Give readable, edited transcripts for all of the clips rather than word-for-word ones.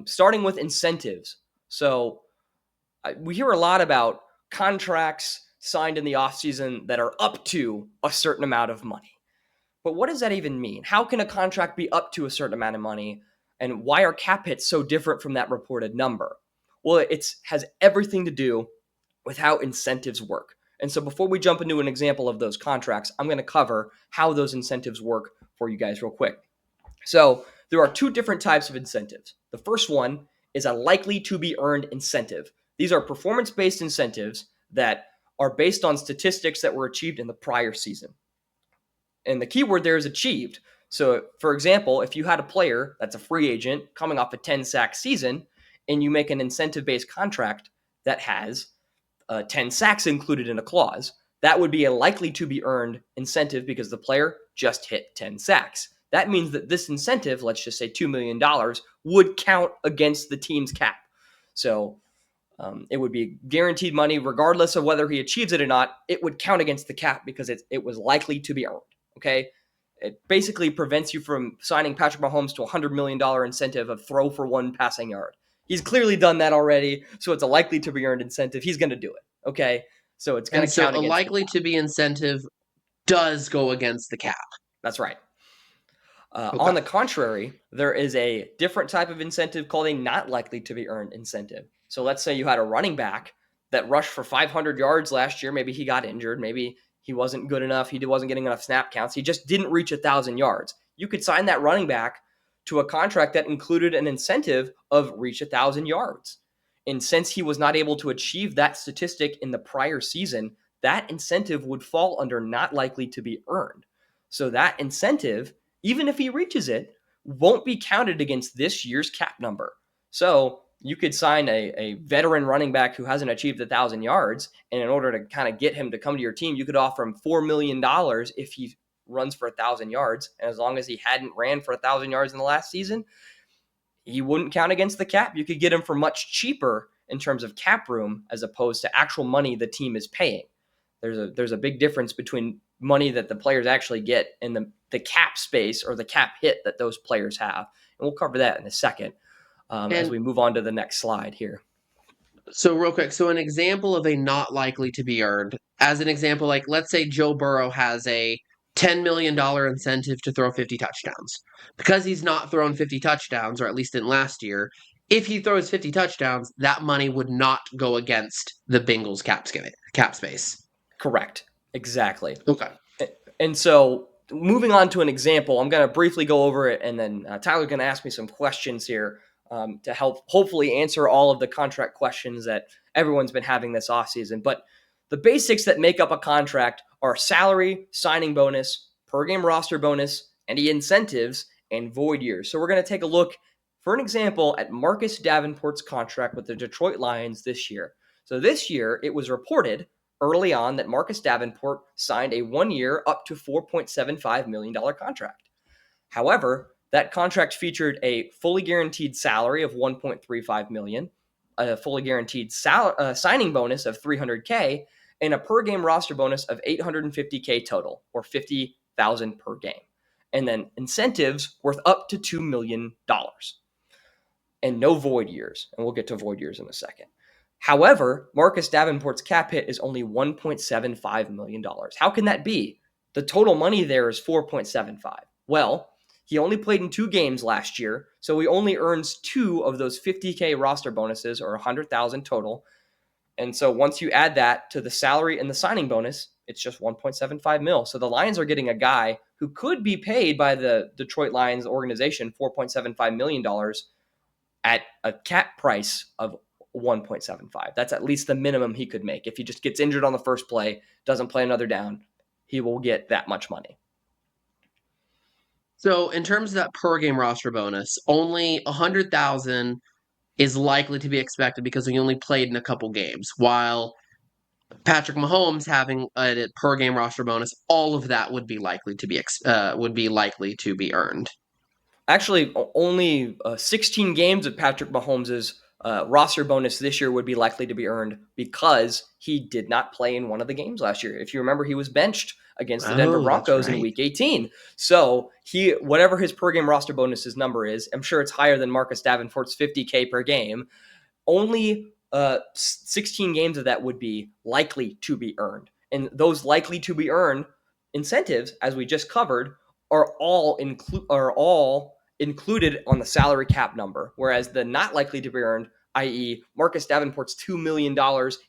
starting with incentives. So we hear a lot about contracts signed in the offseason that are up to a certain amount of money. But what does that even mean? How can a contract be up to a certain amount of money? And why are cap hits so different from that reported number? Well, it has everything to do with how incentives work. And so before we jump into an example of those contracts, I'm going to cover how those incentives work for you guys real quick. So there are two different types of incentives. The first one is a likely to be earned incentive. These are performance-based incentives that are based on statistics that were achieved in the prior season. And the keyword there is achieved. So, for example, if you had a player that's a free agent coming off a 10-sack season and you make an incentive-based contract that has 10 sacks included in a clause, that would be a likely to be earned incentive because the player just hit 10 sacks. That means that this incentive, let's just say $2 million, would count against the team's cap. So it would be guaranteed money regardless of whether he achieves it or not. It would count against the cap because it was likely to be earned. Okay, it basically prevents you from signing Patrick Mahomes to a $100 million incentive of throw for one passing yard. He's clearly done that already, so it's a likely to be earned incentive. He's going to do it. Okay, so it's going to count a against likely the cap. to be incentive does go against the cap. That's right. Okay. On the contrary, there is a different type of incentive called a not likely to be earned incentive. So let's say you had a running back that rushed for 500 yards last year. Maybe he got injured. Maybe he wasn't good enough. He wasn't getting enough snap counts. He just didn't reach 1,000 yards. You could sign that running back to a contract that included an incentive of reach 1,000 yards. And since he was not able to achieve that statistic in the prior season, that incentive would fall under not likely to be earned. So that incentive, even if he reaches it, won't be counted against this year's cap number. So you could sign a veteran running back who hasn't achieved 1,000 yards, and in order to kind of get him to come to your team, you could offer him $4 million if he runs for 1,000 yards. And as long as he hadn't ran for 1,000 yards in the last season, he wouldn't count against the cap. You could get him for much cheaper in terms of cap room as opposed to actual money the team is paying. There's a big difference between money that the players actually get and the cap space or the cap hit that those players have. And we'll cover that in a second as we move on to the next slide here. So real quick, so an example of a not likely to be earned, as an example, like let's say Joe Burrow has a $10 million incentive to throw 50 touchdowns. Because he's not thrown 50 touchdowns, or at least in last year, if he throws 50 touchdowns, that money would not go against the Bengals cap space. Correct. Exactly. Okay. And so moving on to an example, I'm going to briefly go over it, and then Tyler's going to ask me some questions here to help hopefully answer all of the contract questions that everyone's been having this offseason. But the basics that make up a contract are salary, signing bonus, per game roster bonus, any incentives, and void years. So we're going to take a look, for an example, at Marcus Davenport's contract with the Detroit Lions this year. So this year, it was reported early on that Marcus Davenport signed a 1-year up to $4.75 million contract. However, that contract featured a fully guaranteed salary of $1.35 million, a fully guaranteed signing bonus of $300K, and a per game roster bonus of $850K total, or $50,000 per game. And then incentives worth up to $2 million. And no void years. And we'll get to void years in a second. However, Marcus Davenport's cap hit is only $1.75 million. How can that be? The total money there is $4.75. Well, he only played in 2 games last year, so he only earns 2 of those $50K roster bonuses, or $100,000 total. And so once you add that to the salary and the signing bonus, it's just $1.75 million. So the Lions are getting a guy who could be paid by the Detroit Lions organization $4.75 million at a cap price of 1.75. That's at least the minimum he could make. If he just gets injured on the first play, doesn't play another down, he will get that much money. So in terms of that per game roster bonus, only 100,000 is likely to be expected because he only played in a couple games, while Patrick Mahomes having a per game roster bonus, all of that would be likely to be earned. Actually, only 16 games of Patrick Mahomes' roster bonus this year would be likely to be earned because he did not play in one of the games last year. If you remember, he was benched against the Denver Oh, that's Broncos in right. Week 18. So whatever his per game roster bonuses number is, I'm sure it's higher than Marcus Davenport's 50K per game. Only 16 games of that would be likely to be earned. And those likely to be earned incentives, as we just covered, are all included on the salary cap number, whereas the not likely to be earned, i.e., Marcus Davenport's $2 million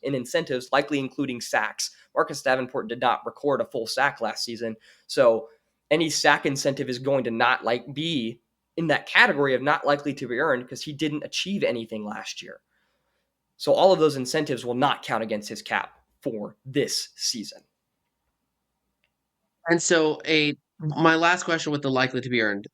in incentives, likely including sacks. Marcus Davenport did not record a full sack last season, so any sack incentive is going to not be in that category of not likely to be earned because he didn't achieve anything last year. So all of those incentives will not count against his cap for this season. And so my last question with the likely to be earned,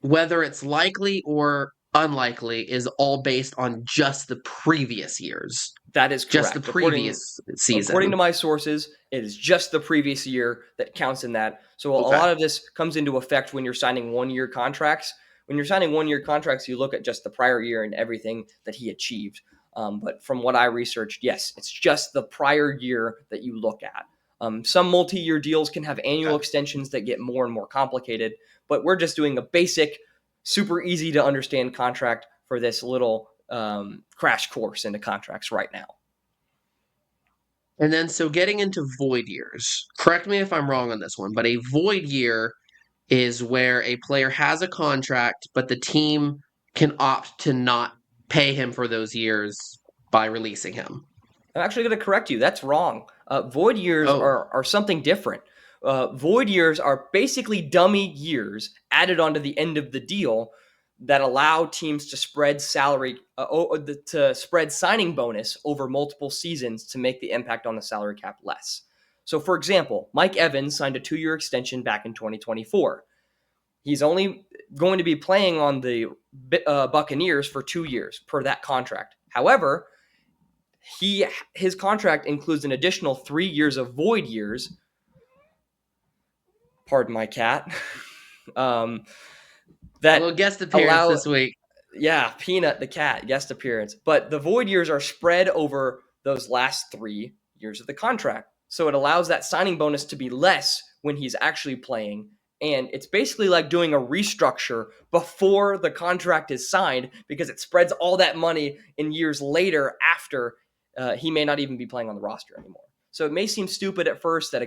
whether it's likely or unlikely is all based on just the previous years. That is Just the correct. previous According season. to my sources, it is just the previous year that counts in that. So a Okay. lot of this comes into effect when you're signing 1-year contracts. When you're signing 1-year contracts, you look at just the prior year and everything that he achieved. But from what I researched, yes, it's just the prior year that you look at. Some multi-year deals can have annual Okay. extensions that get more and more complicated, but we're just doing a basic, super easy to understand contract for this little crash course into contracts right now. And then so getting into void years. Correct me if I'm wrong on this one, but a void year is where a player has a contract, but the team can opt to not pay him for those years by releasing him. I'm actually going to correct you. That's wrong. Void years Oh, are something different. Void years are basically dummy years added onto the end of the deal that allow teams to spread to spread signing bonus over multiple seasons to make the impact on the salary cap less. So, for example, Mike Evans signed a 2-year extension back in 2024. He's only going to be playing on the Buccaneers for 2 years per that contract. However, his contract includes an additional 3 years of void years. Pardon my cat. um, a little that guest appearance allow this week. yeah, Peanut the cat guest appearance. But the void years are spread over those last 3 years of the contract, so it allows that signing bonus to be less when he's actually playing. And it's basically like doing a restructure before the contract is signed because it spreads all that money in years later after he may not even be playing on the roster anymore. So it may seem stupid at first that a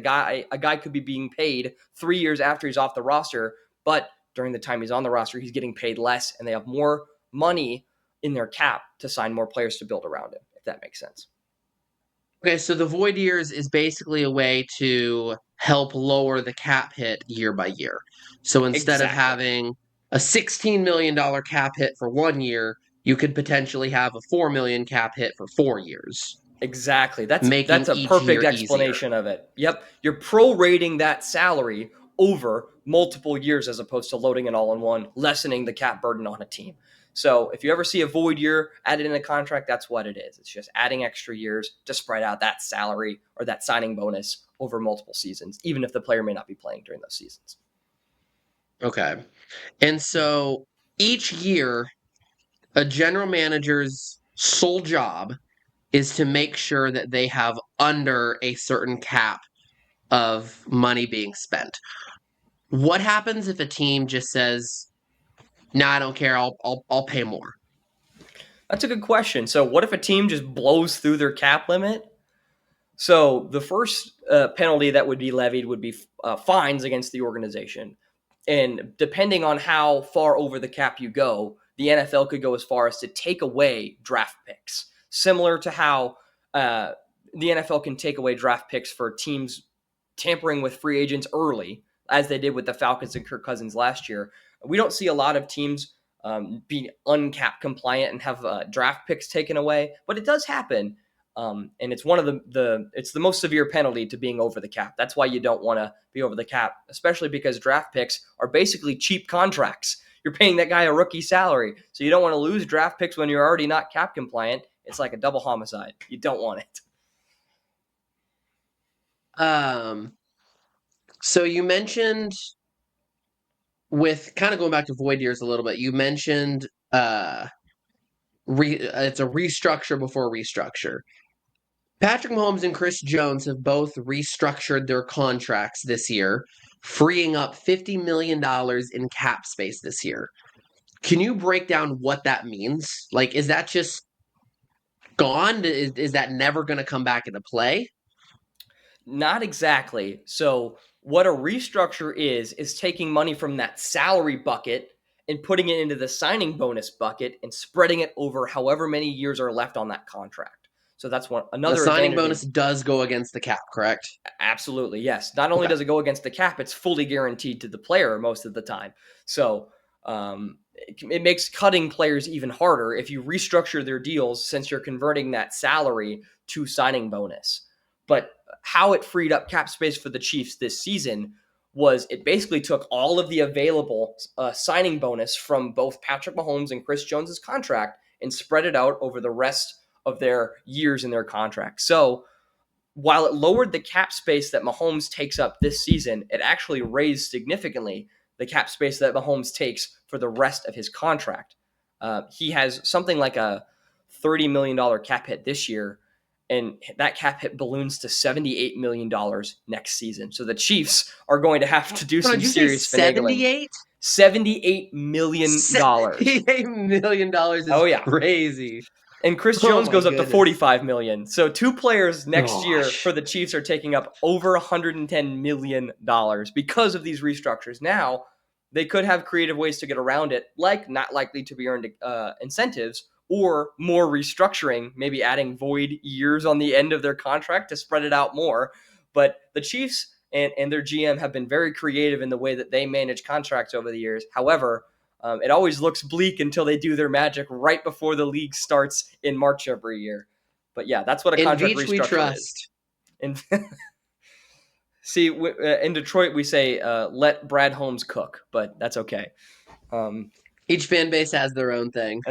guy could be being paid 3 years after he's off the roster, but during the time he's on the roster, he's getting paid less, and they have more money in their cap to sign more players to build around him, if that makes sense. Okay, so the void years is basically a way to help lower the cap hit year by year. So instead of Exactly. having a $16 million cap hit for 1 year, you could potentially have a $4 million cap hit for 4 years, Exactly. That's making a each perfect year easier. explanation of it. Yep. You're prorating that salary over multiple years as opposed to loading it all in one, lessening the cap burden on a team. So if you ever see a void year added in a contract, that's what it is. It's just adding extra years to spread out that salary or that signing bonus over multiple seasons, even if the player may not be playing during those seasons. Okay. And so each year, a general manager's sole job is to make sure that they have under a certain cap of money being spent. What happens if a team just says, "No, I don't care. I'll pay more." That's a good question. So, what if a team just blows through their cap limit? So, the first penalty that would be levied would be fines against the organization. And depending on how far over the cap you go, the NFL could go as far as to take away draft picks, similar to how the NFL can take away draft picks for teams tampering with free agents early, as they did with the Falcons and Kirk Cousins last year. We don't see a lot of teams be uncap compliant and have draft picks taken away, but it does happen. And it's one of it's the most severe penalty to being over the cap. That's why you don't want to be over the cap, especially because draft picks are basically cheap contracts. You're paying that guy a rookie salary, so you don't want to lose draft picks when you're already not cap compliant. It's like a double homicide. You don't want it. Um, so you mentioned, with kind of going back to void years a little bit, you mentioned it's a restructure before restructure. Patrick Mahomes and Chris Jones have both restructured their contracts this year, freeing up $50 million in cap space this year. Can you break down what that means? Like, is that just gone? Is that never going to come back into play? Not exactly. So, what a restructure is taking money from that salary bucket and putting it into the signing bonus bucket and spreading it over however many years are left on that contract. So that's one The another signing advantage. bonus does go against the cap, correct? Absolutely, yes. Not only Okay. does it go against the cap, it's fully guaranteed to the player most of the time. So it makes cutting players even harder if you restructure their deals since you're converting that salary to signing bonus. But how it freed up cap space for the Chiefs this season was it basically took all of the available signing bonus from both Patrick Mahomes and Chris Jones's contract and spread it out over the rest of their years in their contract. So while it lowered the cap space that Mahomes takes up this season, it actually raised significantly the cap space that Mahomes takes for the rest of his contract. He has something like a $30 million cap hit this year, and that cap hit balloons to $78 million next season. So the Chiefs are going to have to do Did some you say serious finagling. 78? $78 million. $78 is Oh yeah. crazy. And Chris Oh Jones my goes up to goodness. 45 million. So two players next year for Gosh. the Chiefs are taking up over 110 million dollars because of these restructures. Now, they could have creative ways to get around it, like not likely to be earned incentives or more restructuring, maybe adding void years on the end of their contract to spread it out more. But the Chiefs and their GM have been very creative in the way that they manage contracts over the years. However, it always looks bleak until they do their magic right before the league starts in March every year. But yeah, that's what a In contract Veach we restructure is. trust. And see, in Detroit, we say let Brad Holmes cook, but that's okay. Um, Each fan base has their own thing.